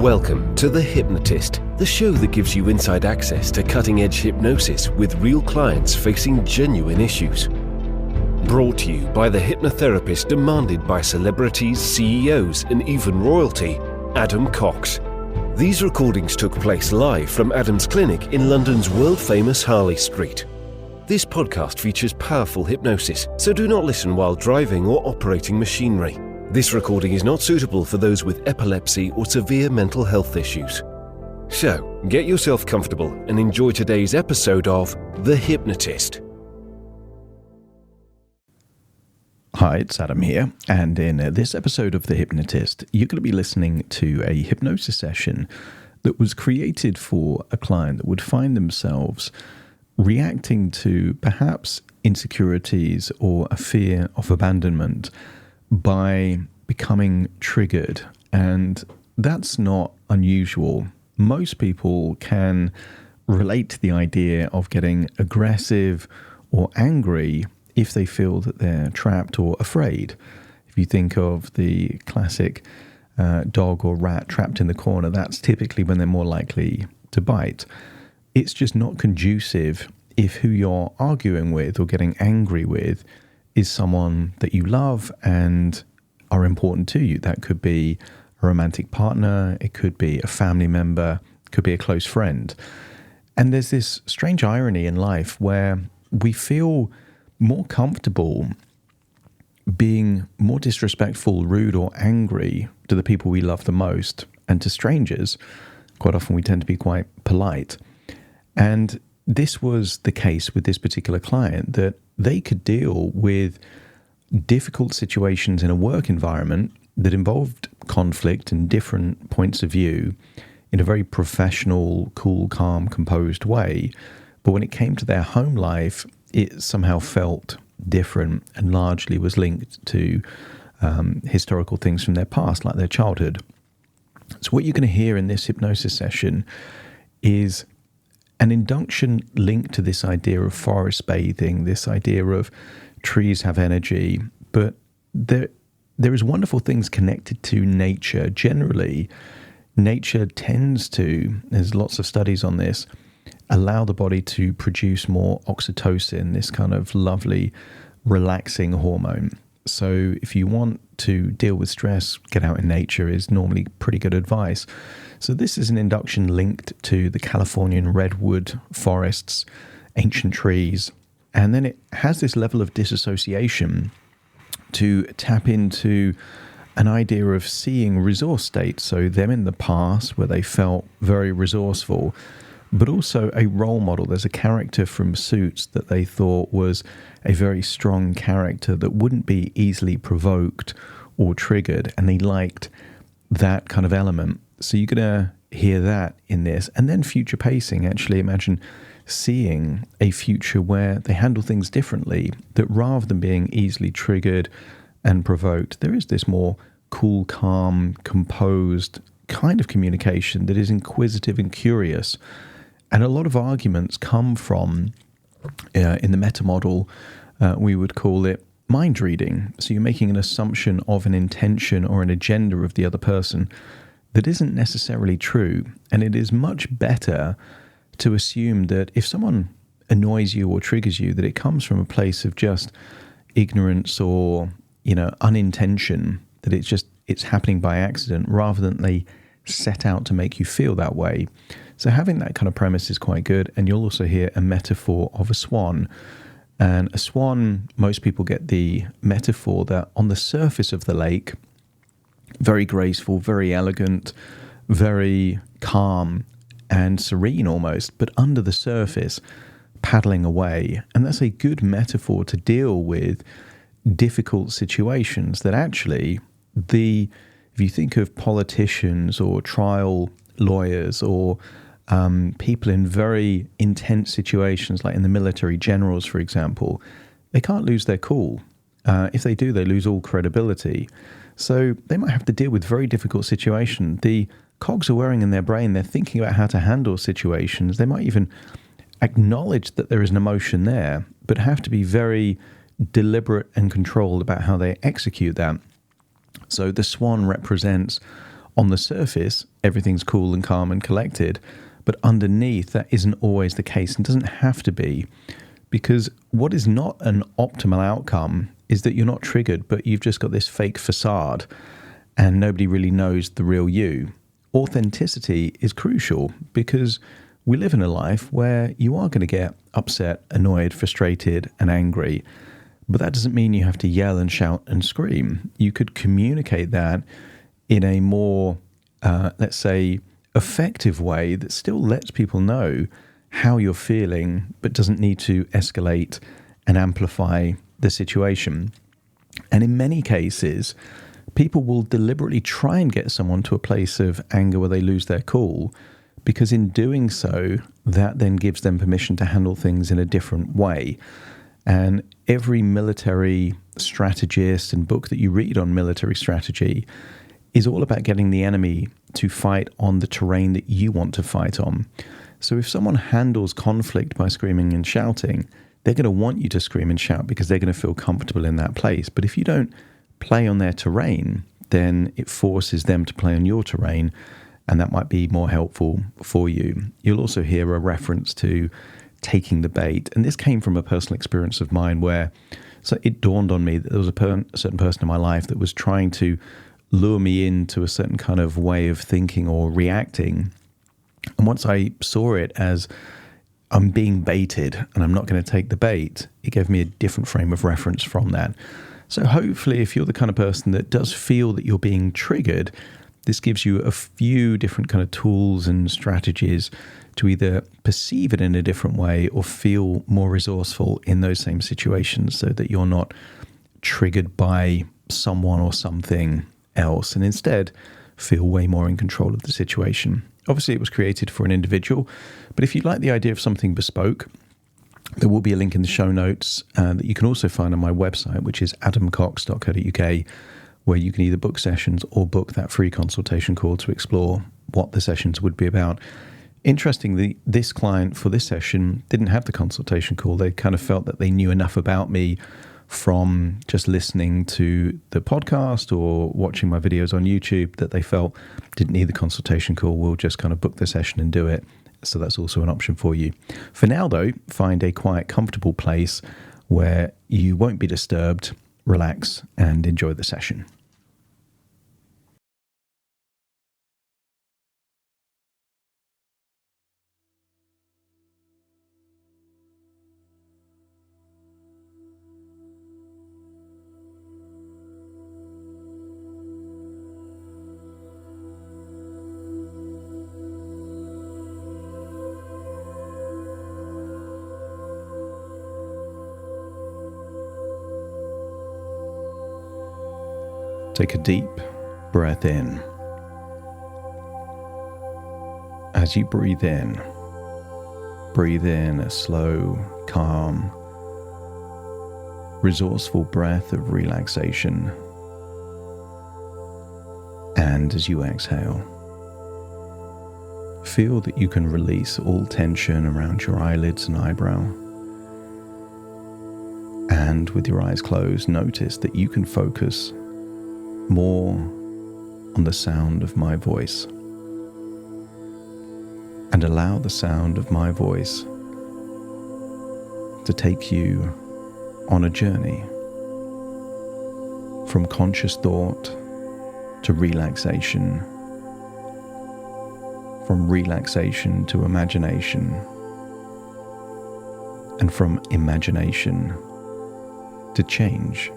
Welcome to The Hypnotist, the show that gives you inside access to cutting-edge hypnosis with real clients facing genuine issues. Brought to you by the hypnotherapist demanded by celebrities, CEOs, and even royalty, Adam Cox. These recordings took place live from Adam's clinic in London's world-famous Harley Street. This podcast features powerful hypnosis, so do not listen while driving or operating machinery. This recording is not suitable for those with epilepsy or severe mental health issues. So, get yourself comfortable and enjoy today's episode of The Hypnotist. Hi, it's Adam here, and in this episode of The Hypnotist, you're going to be listening to a hypnosis session that was created for a client that would find themselves reacting to perhaps insecurities or a fear of abandonment by becoming triggered. And that's not unusual. Most people can relate to the idea of getting aggressive or angry if they feel that they're trapped or afraid. If you think of the classic dog or rat trapped in the corner, that's typically when they're more likely to bite. It's just not conducive if who you're arguing with or getting angry with is someone that you love and are important to you. That could be a romantic partner, it could be a family member, it could be a close friend. And there's this strange irony in life where we feel more comfortable being more disrespectful, rude, or angry to the people we love the most, and to strangers. Quite often we tend to be quite polite. And this was the case with this particular client, that they could deal with difficult situations in a work environment that involved conflict and different points of view in a very professional, cool, calm, composed way. But when it came to their home life, it somehow felt different and largely was linked to historical things from their past, like their childhood. So what you're going to hear in this hypnosis session is an induction linked to this idea of forest bathing, this idea of trees have energy, but there is wonderful things connected to nature. Generally, nature tends to, there's lots of studies on this, allow the body to produce more oxytocin, this kind of lovely, relaxing hormone. So if you want to deal with stress, get out in nature is normally pretty good advice. So this is an induction linked to the Californian redwood forests, ancient trees, and then it has this level of disassociation to tap into an idea of seeing resource states. So them in the past where they felt very resourceful, but also a role model. There's a character from Suits that they thought was a very strong character that wouldn't be easily provoked or triggered, and they liked that kind of element. So you're going to hear that in this. And then future pacing. Actually, imagine seeing a future where they handle things differently, that rather than being easily triggered and provoked, there is this more cool, calm, composed kind of communication that is inquisitive and curious. And a lot of arguments come from, in the meta model, we would call it mind reading. So you're making an assumption of an intention or an agenda of the other person that isn't necessarily true. And it is much better to assume that if someone annoys you or triggers you, that it comes from a place of just ignorance or, unintention, that it's happening by accident rather than they set out to make you feel that way. So having that kind of premise is quite good. And you'll also hear a metaphor of a swan. And a swan, most people get the metaphor that on the surface of the lake, very graceful, very elegant, very calm and serene almost, but under the surface, paddling away. And that's a good metaphor to deal with difficult situations that actually if you think of politicians or trial lawyers or people in very intense situations, like in the military, generals, for example, they can't lose their cool. If they do, they lose all credibility. So they might have to deal with very difficult situations. The cogs are whirring in their brain. They're thinking about how to handle situations. They might even acknowledge that there is an emotion there, but have to be very deliberate and controlled about how they execute that. So the swan represents on the surface, everything's cool and calm and collected, but underneath, that isn't always the case and doesn't have to be, because what is not an optimal outcome is that you're not triggered, but you've just got this fake facade and nobody really knows the real you. Authenticity is crucial because we live in a life where you are going to get upset, annoyed, frustrated, and angry. But that doesn't mean you have to yell and shout and scream. You could communicate that in a more, let's say, effective way that still lets people know how you're feeling, but doesn't need to escalate and amplify the situation. And in many cases, people will deliberately try and get someone to a place of anger where they lose their cool, because in doing so, that then gives them permission to handle things in a different way. And every military strategist and book that you read on military strategy is all about getting the enemy to fight on the terrain that you want to fight on. So if someone handles conflict by screaming and shouting, they're going to want you to scream and shout because they're going to feel comfortable in that place. But if you don't play on their terrain, then it forces them to play on your terrain, and that might be more helpful for you. You'll also hear a reference to taking the bait, and this came from a personal experience of mine where so it dawned on me that there was a certain person in my life that was trying to lure me into a certain kind of way of thinking or reacting. And once I saw it as I'm being baited and I'm not going to take the bait, it gave me a different frame of reference from that. So hopefully, if you're the kind of person that does feel that you're being triggered, this gives you a few different kind of tools and strategies to either perceive it in a different way or feel more resourceful in those same situations so that you're not triggered by someone or something else, and instead feel way more in control of the situation. Obviously, it was created for an individual, but if you like the idea of something bespoke, there will be a link in the show notes that you can also find on my website, which is adamcox.co.uk, where you can either book sessions or book that free consultation call to explore what the sessions would be about. Interestingly, this client for this session didn't have the consultation call. They kind of felt that they knew enough about me from just listening to the podcast or watching my videos on YouTube that they felt didn't need the consultation call. We'll just kind of book the session and do it. So that's also an option for you. For now, though, find a quiet, comfortable place where you won't be disturbed, relax, and enjoy the session. Take a deep breath in. As you breathe in a slow, calm, resourceful breath of relaxation. And as you exhale, feel that you can release all tension around your eyelids and eyebrow. And with your eyes closed, notice that you can focus more on the sound of my voice, and allow the sound of my voice to take you on a journey from conscious thought to relaxation, from relaxation to imagination, and from imagination to change,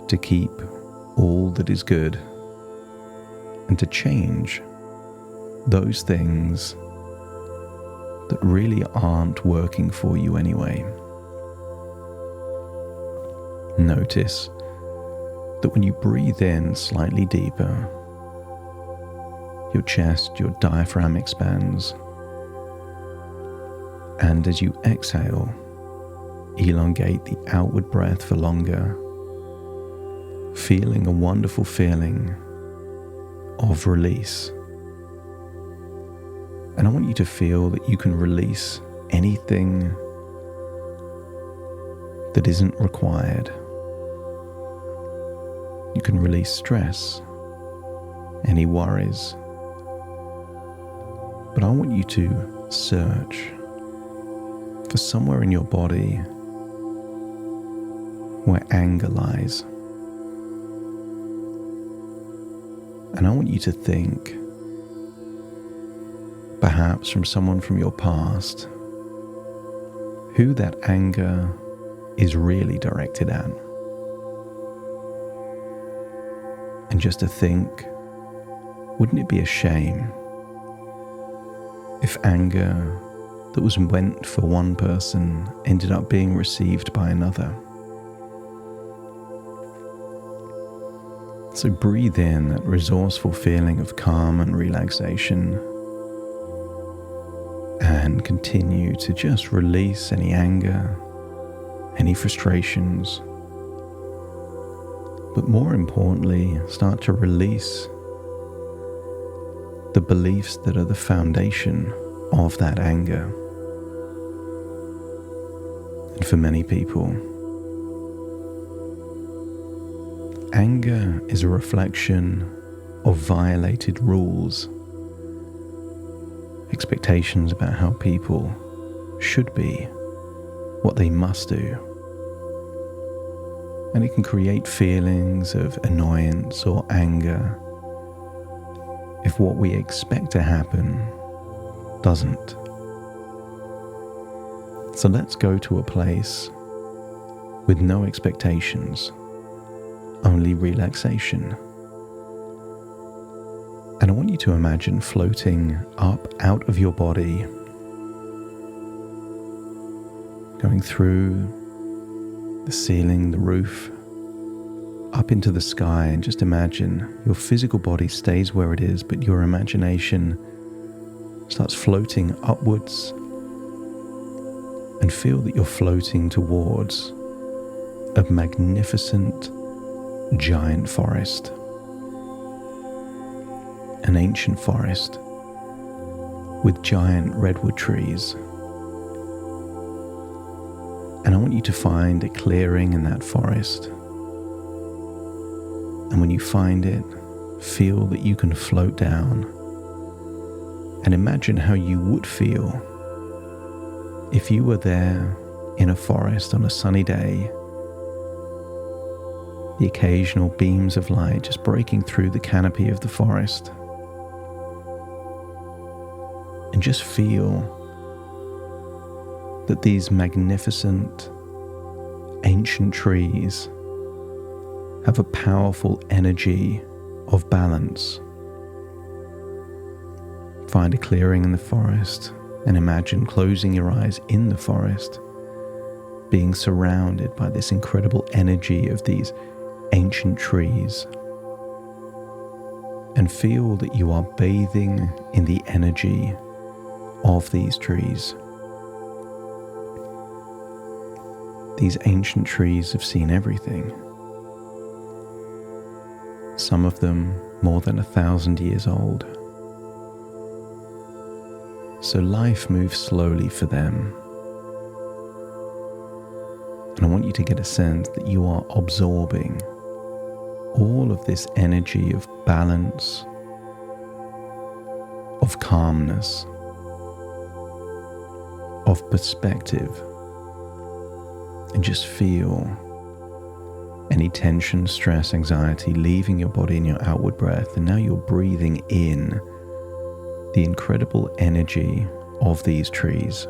to keep all that is good, and to change those things that really aren't working for you anyway. Notice that when you breathe in slightly deeper, your chest, your diaphragm expands, and as you exhale, elongate the outward breath for longer, feeling a wonderful feeling of release. And I want you to feel that you can release anything that isn't required. You can release stress, any worries. But I want you to search for somewhere in your body where anger lies. And I want you to think, perhaps from someone from your past, who that anger is really directed at. And just to think, wouldn't it be a shame if anger that was meant for one person ended up being received by another? So breathe in that resourceful feeling of calm and relaxation, and continue to just release any anger, any frustrations, but more importantly, start to release the beliefs that are the foundation of that anger. And for many people, anger is a reflection of violated rules, expectations about how people should be, what they must do. And it can create feelings of annoyance or anger if what we expect to happen doesn't. So let's go to a place with no expectations, only relaxation. And I want you to imagine floating up out of your body, going through the ceiling, the roof, up into the sky, and just imagine your physical body stays where it is, but your imagination starts floating upwards, and feel that you're floating towards a magnificent giant forest, an ancient forest with giant redwood trees. And I want you to find a clearing in that forest. And when you find it, feel that you can float down, and imagine how you would feel if you were there in a forest on a sunny day, the occasional beams of light just breaking through the canopy of the forest. And just feel that these magnificent ancient trees have a powerful energy of balance. Find a clearing in the forest and imagine closing your eyes in the forest, being surrounded by this incredible energy of these ancient trees, and feel that you are bathing in the energy of these trees. These ancient trees have seen everything. Some of them more than 1,000 years old. So life moves slowly for them. And I want you to get a sense that you are absorbing all of this energy of balance, of calmness, of perspective, and just feel any tension, stress, anxiety leaving your body in your outward breath. And now you're breathing in the incredible energy of these trees.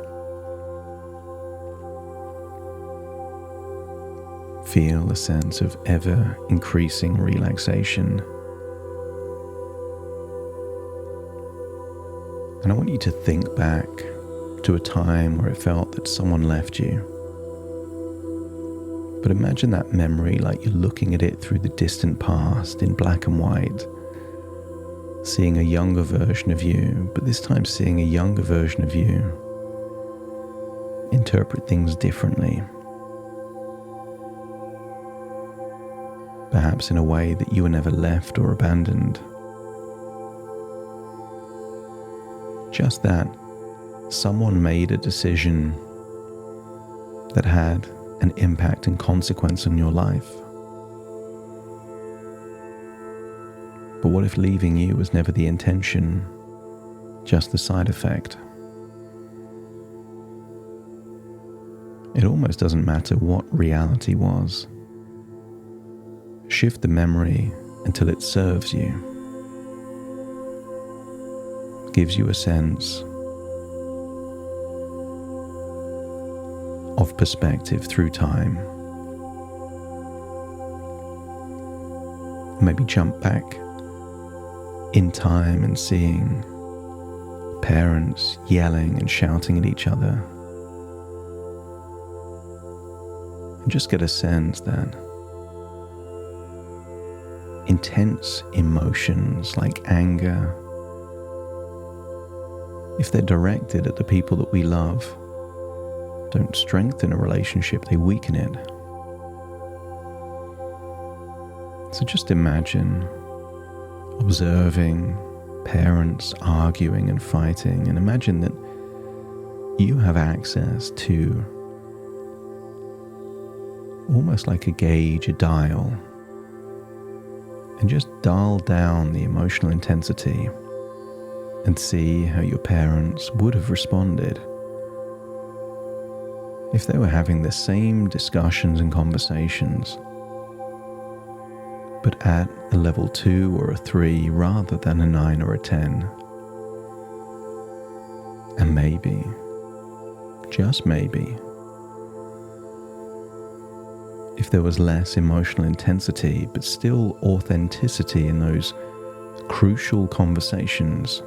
Feel a sense of ever increasing relaxation. And I want you to think back to a time where it felt that someone left you. But imagine that memory like you're looking at it through the distant past in black and white, seeing a younger version of you, but this time seeing a younger version of you interpret things differently. Perhaps in a way that you were never left or abandoned. Just that someone made a decision that had an impact and consequence on your life. But what if leaving you was never the intention, just the side effect? It almost doesn't matter what reality was. Shift the memory until it serves you, gives you a sense of perspective through time. Maybe jump back in time and seeing parents yelling and shouting at each other. And just get a sense that intense emotions like anger, if they're directed at the people that we love, don't strengthen a relationship, they weaken it. So just imagine observing parents arguing and fighting, and imagine that you have access to almost like a gauge, a dial, and just dial down the emotional intensity and see how your parents would have responded if they were having the same discussions and conversations, but at a level 2 or a 3 rather than a 9 or a 10. And maybe, just maybe, if there was less emotional intensity but still authenticity in those crucial conversations,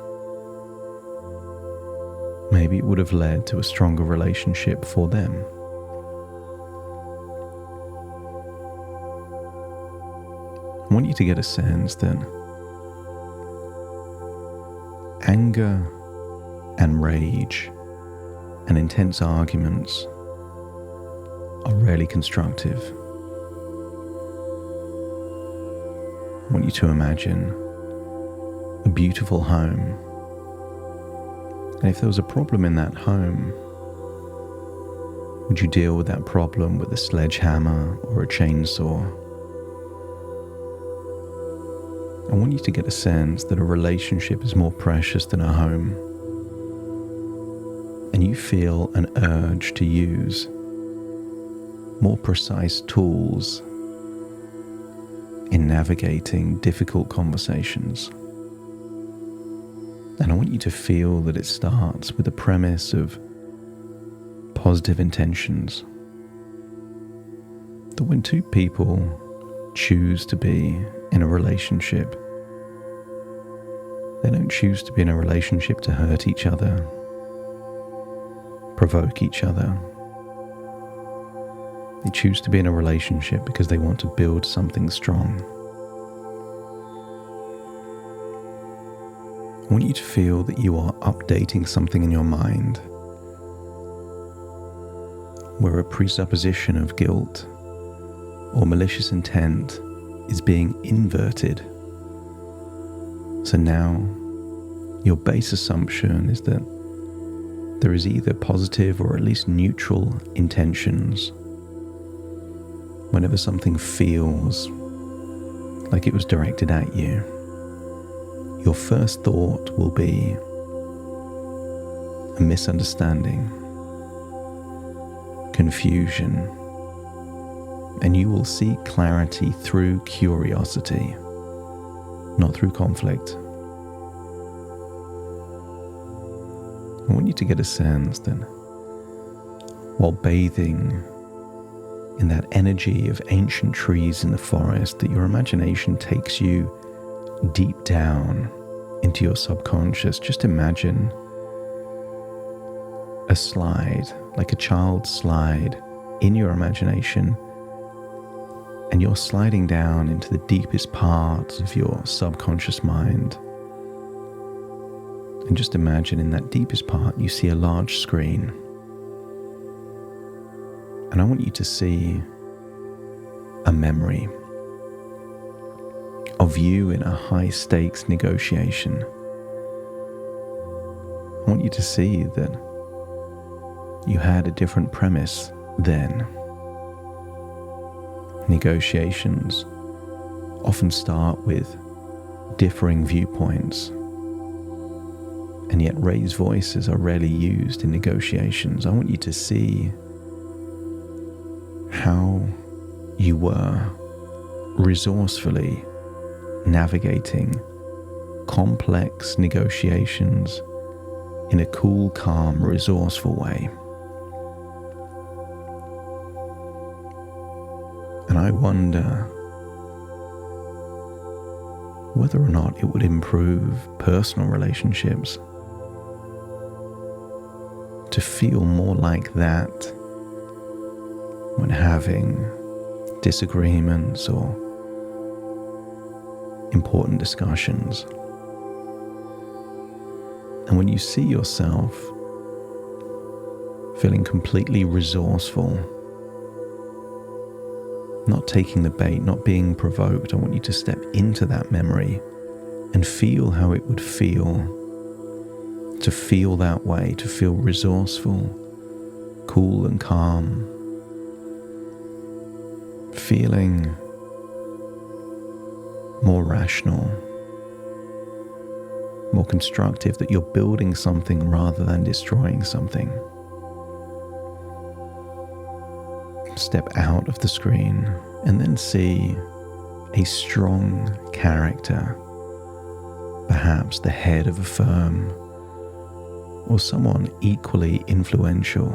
maybe it would have led to a stronger relationship for them. I want you to get a sense that anger and rage and intense arguments are rarely constructive. I want you to imagine a beautiful home. And if there was a problem in that home, would you deal with that problem with a sledgehammer or a chainsaw? I want you to get a sense that a relationship is more precious than a home. And you feel an urge to use more precise tools in navigating difficult conversations. And I want you to feel that it starts with a premise of positive intentions. That when two people choose to be in a relationship, they don't choose to be in a relationship to hurt each other, provoke each other. They choose to be in a relationship because they want to build something strong. I want you to feel that you are updating something in your mind where a presupposition of guilt or malicious intent is being inverted. So now your base assumption is that there is either positive or at least neutral intentions whenever something feels like it was directed at you. Your first thought will be a misunderstanding, confusion, and you will seek clarity through curiosity, not through conflict. I want you to get a sense that while bathing in that energy of ancient trees in the forest, that your imagination takes you deep down into your subconscious. Just imagine a slide, like a child's slide, in your imagination, and you're sliding down into the deepest parts of your subconscious mind. And just imagine in that deepest part you see a large screen. And I want you to see a memory of you in a high-stakes negotiation. I want you to see that you had a different premise then. Negotiations often start with differing viewpoints. And yet raised voices are rarely used in negotiations. I want you to see how you were resourcefully navigating complex negotiations in a cool, calm, resourceful way. And I wonder whether or not it would improve personal relationships to feel more like that when having disagreements or important discussions. And when you see yourself feeling completely resourceful, not taking the bait, not being provoked, I want you to step into that memory and feel how it would feel to feel that way, to feel resourceful, cool and calm, feeling more rational, more constructive, that you're building something rather than destroying something. Step out of the screen and then see a strong character, perhaps the head of a firm or someone equally influential.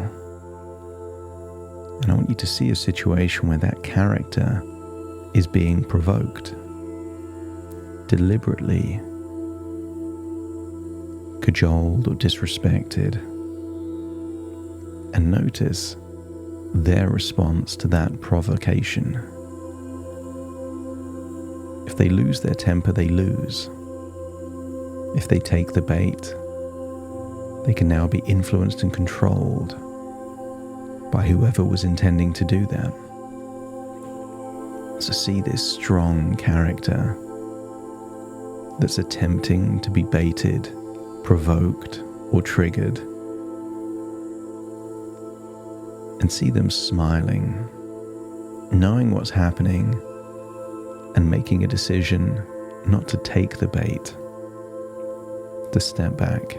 And I want you to see a situation where that character is being provoked, deliberately cajoled or disrespected, and notice their response to that provocation. If they lose their temper, they lose. If they take the bait, they can now be influenced and controlled by whoever was intending to do that. So see this strong character that's attempting to be baited, provoked, or triggered, and see them smiling, knowing what's happening, and making a decision not to take the bait, to step back.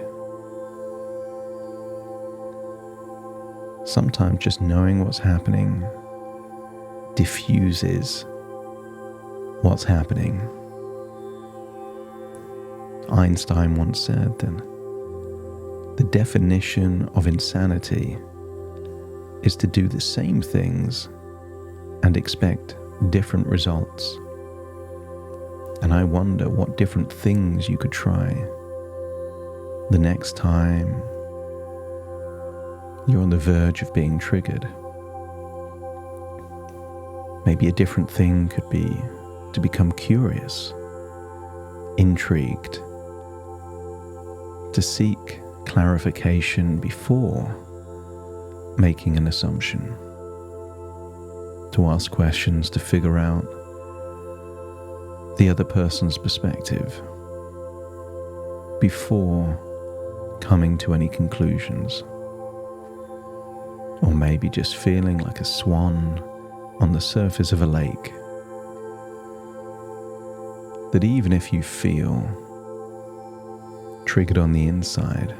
Sometimes just knowing what's happening diffuses what's happening. Einstein once said that the definition of insanity is to do the same things and expect different results. And I wonder what different things you could try the next time you're on the verge of being triggered. Maybe a different thing could be to become curious, intrigued, to seek clarification before making an assumption, to ask questions to figure out the other person's perspective before coming to any conclusions. Or maybe just feeling like a swan on the surface of a lake. That even if you feel triggered on the inside,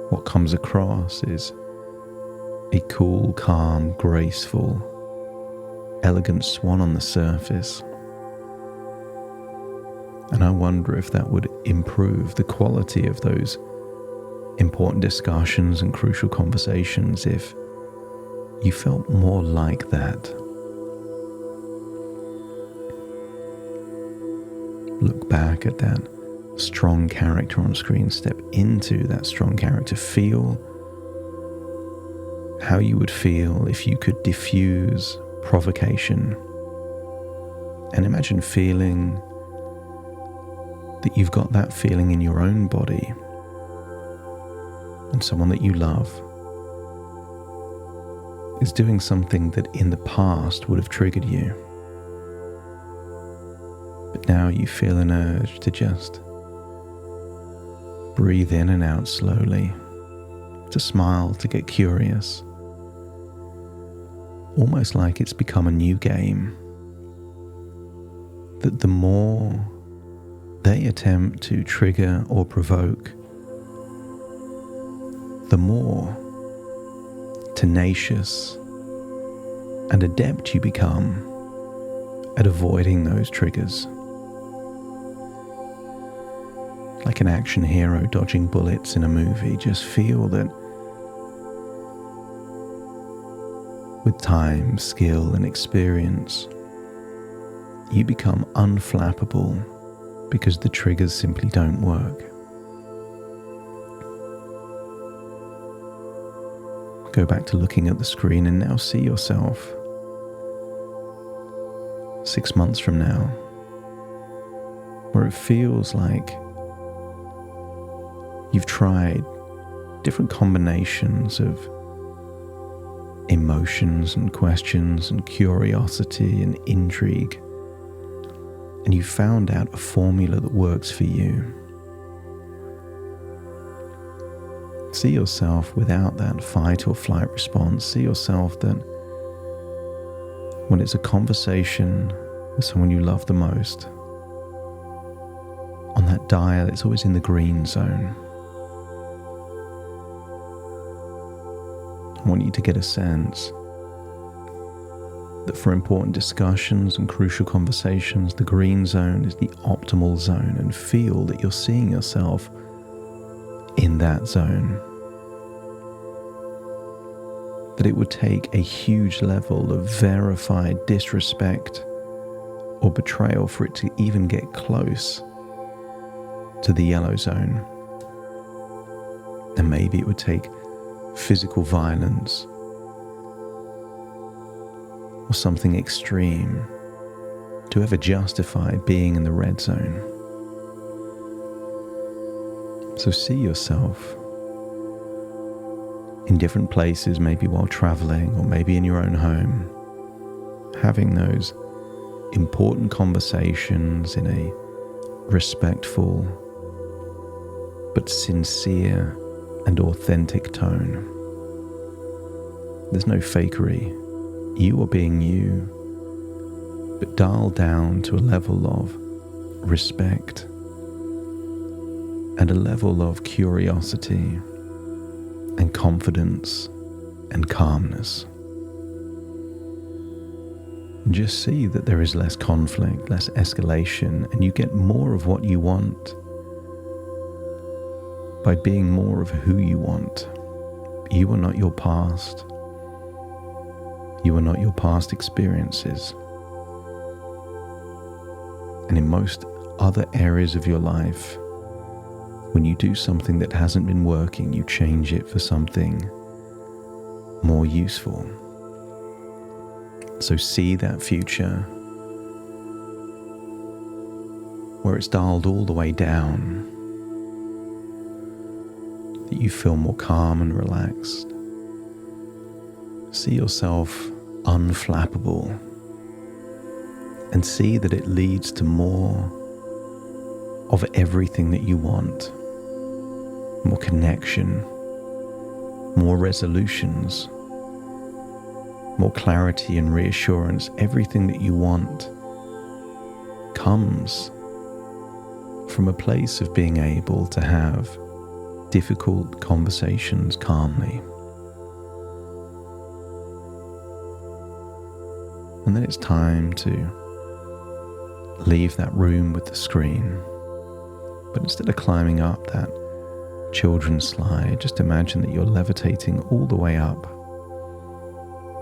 what comes across is a cool, calm, graceful, elegant swan on the surface. And I wonder if that would improve the quality of those important discussions and crucial conversations if you felt more like that. Look back at that strong character on screen, step into that strong character, feel how you would feel if you could diffuse provocation, and imagine feeling that you've got that feeling in your own body, and someone that you love is doing something that in the past would have triggered you. But now you feel an urge to just breathe in and out slowly, to smile, to get curious, almost like it's become a new game. that the more they attempt to trigger or provoke, the more tenacious and adept you become at avoiding those triggers. Like an action hero dodging bullets in a movie, just feel that with time, skill, and experience, you become unflappable because the triggers simply don't work. Go back to looking at the screen and now see yourself 6 months from now, where it feels like you've tried different combinations of emotions and questions and curiosity and intrigue, and you found out a formula that works for you. See yourself without that fight or flight response. See yourself that when it's a conversation with someone you love the most, on that dial it's always in the green zone. I want you to get a sense that for important discussions and crucial conversations, the green zone is the optimal zone, and feel that you're seeing yourself in that zone. That it would take a huge level of verified disrespect or betrayal for it to even get close to the yellow zone. And maybe it would take physical violence or something extreme to ever justify being in the red zone. So see yourself in different places, maybe while traveling or maybe in your own home, having those important conversations in a respectful but sincere and authentic tone. There's no fakery. You are being you, but dialed down to a level of respect and a level of curiosity and confidence and calmness. Just see that there is less conflict, less escalation, and you get more of what you want by being more of who you want. You are not your past. You are not your past experiences. And in most other areas of your life, when you do something that hasn't been working, you change it for something more useful. So see that future where it's dialed all the way down, that you feel more calm and relaxed. See yourself unflappable and see that it leads to more of everything that you want. More connection, more resolutions, more clarity and reassurance. Everything that you want comes from a place of being able to have difficult conversations calmly. And then it's time to leave that room with the screen. But instead of climbing up that children's slide, just imagine that you're levitating all the way up,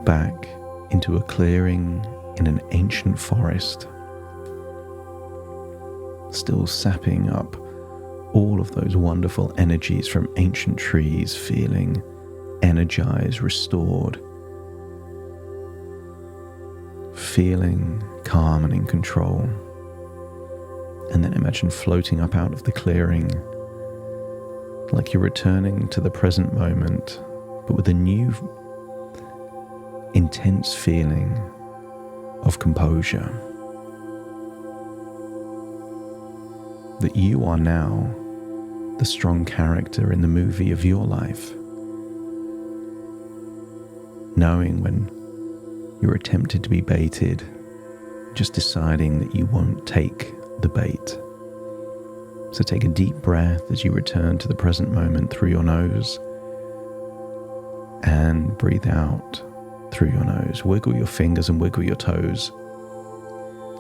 back into a clearing in an ancient forest, still sapping up all of those wonderful energies from ancient trees, feeling energized, restored, feeling calm and in control. And then imagine floating up out of the clearing, like you're returning to the present moment, but with a new, intense feeling of composure. That you are now the strong character in the movie of your life. Knowing when you're tempted to be baited just deciding that you won't take the bait. So take a deep breath as you return to the present moment through your nose, and breathe out through your nose. Wiggle your fingers and wiggle your toes.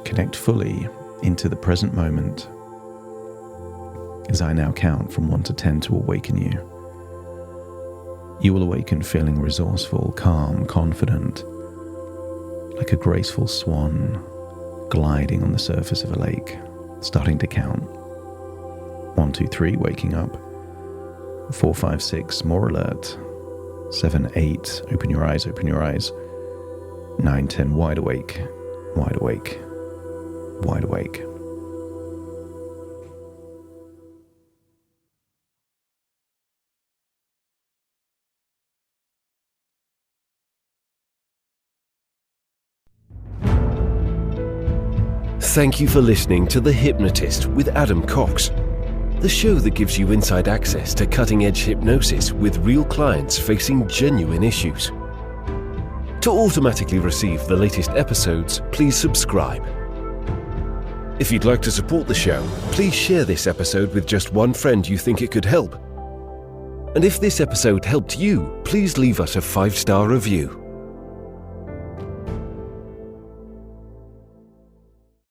Connect fully into the present moment as I now count from 1 to 10 to awaken you. You will awaken feeling resourceful, calm, confident, like a graceful swan gliding on the surface of a lake, starting to count. 1, 2, 3, waking up. 4, 5, 6, more alert. 7, 8, open your eyes, open your eyes. 9, 10, wide awake, wide awake, wide awake. Thank you for listening to The Hypnotist with Adam Cox, the show that gives you inside access to cutting-edge hypnosis with real clients facing genuine issues. To automatically receive the latest episodes, please subscribe. If you'd like to support the show, please share this episode with just one friend you think it could help. And if this episode helped you, please leave us a 5-star review.